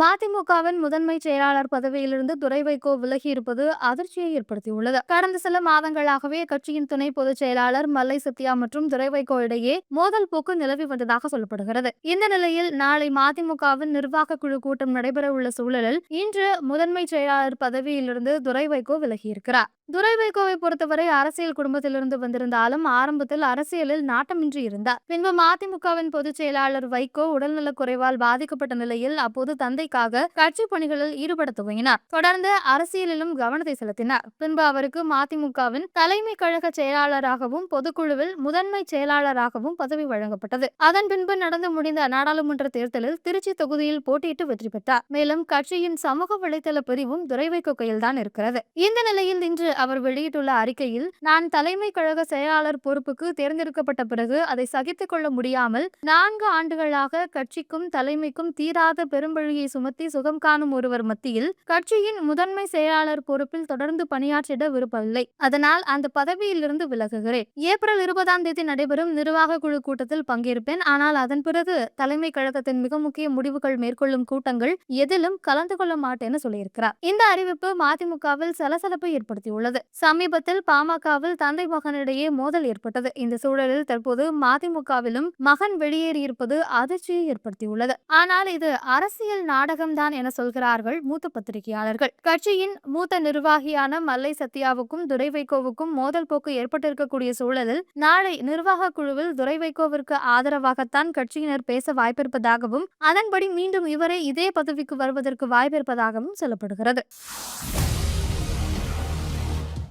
மதிமுகவின் முதன்மை செயலாளர் பதவியிலிருந்து துரை வைகோ விலகியிருப்பது அதிர்ச்சியை ஏற்படுத்தியுள்ளது. கடந்த சில மாதங்களாகவே கட்சியின் துணை பொதுச் செயலாளர் மல்லை சத்யா மற்றும் துரை வைகோ இடையே மோதல் போக்கு நிலவி வந்ததாக சொல்லப்படுகிறது. இந்த நிலையில் நாளை மதிமுகவின் நிர்வாக குழு கூட்டம் நடைபெறவுள்ள சூழலில் இன்று முதன்மை செயலாளர் பதவியிலிருந்து துரை வைகோ விலகியிருக்கிறார். துரை வைகோவை பொறுத்தவரை அரசியல் குடும்பத்திலிருந்து வந்திருந்தாலும் ஆரம்பத்தில் அரசியலில் நாட்டமின்றி இருந்தார். பின்பு மதிமுகவின் பொதுச் செயலாளர் வைகோ உடல்நலக் குறைவால் பாதிக்கப்பட்ட நிலையில் அப்போது தந்தைக்காக கட்சி பணிகளில் ஈடுபட துவங்கினார். தொடர்ந்து அரசியலிலும் கவனத்தை செலுத்தினார். பின்பு அவருக்கு மதிமுகவின் தலைமை கழக செயலாளராகவும் பொதுக்குழுவில் முதன்மை செயலாளராகவும் பதவி வழங்கப்பட்டது. அதன் பின்பு நடந்து முடிந்த நாடாளுமன்ற தேர்தலில் திருச்சி தொகுதியில் போட்டியிட்டு வெற்றி பெற்றார். மேலும் கட்சியின் சமூக வலைதள பிரிவும் துரை வைகோ கையில்தான் இருக்கிறது. இந்த நிலையில் இன்று அவர் வெளியிட்டுள்ள அறிக்கையில், நான் தலைமை கழக செயலாளர் பொறுப்புக்கு தேர்ந்தெடுக்கப்பட்ட பிறகு அதை சகித்துக் கொள்ள முடியாமல் 4 ஆண்டுகளாக கட்சிக்கும் தலைமைக்கும் தீராத பெரும்பழியை சுமத்தி சுகம் காணும் ஒருவர் மத்தியில் கட்சியின் முதன்மை செயலாளர் பொறுப்பில் தொடர்ந்து பணியாற்றிட விருப்பமில்லை. அதனால் அந்த பதவியிலிருந்து விலகுகிறேன். ஏப்ரல் 20ஆம் தேதி நடைபெறும் நிர்வாக குழு கூட்டத்தில் பங்கேற்பேன். ஆனால் அதன் பிறகு தலைமை கழகத்தின் மிக முக்கிய முடிவுகள் மேற்கொள்ளும் கூட்டங்கள் எதிலும் கலந்து கொள்ள மாட்டேன்னு சொல்லியிருக்கிறார். இந்த அறிவிப்பு மதிமுகவில் சலசலப்பை ஏற்படுத்தியுள்ளது. சமீபத்தில் பாமகவில் தந்தை மகனிடையே மோதல் ஏற்பட்டது. இந்த சூழலில் தற்போது மதிமுகவிலும் மகன் வெளியேறியிருப்பது அதிர்ச்சியை ஏற்படுத்தியுள்ளது. ஆனால் இது அரசியல் நாடகம்தான் என சொல்கிறார்கள் மூத்த பத்திரிகையாளர்கள். கட்சியின் மூத்த நிர்வாகியான மல்லை சத்யாவுக்கும் துரை வைகோவுக்கும் மோதல் போக்கு ஏற்பட்டிருக்கக்கூடிய சூழலில் நாளை நிர்வாக குழுவில் துரை வைகோவிற்கு ஆதரவாகத்தான் கட்சியினர் பேச வாய்ப்பிருப்பதாகவும் அதன்படி மீண்டும் இவரே இதே பதவிக்கு வருவதற்கு வாய்ப்பிருப்பதாகவும் சொல்லப்படுகிறது.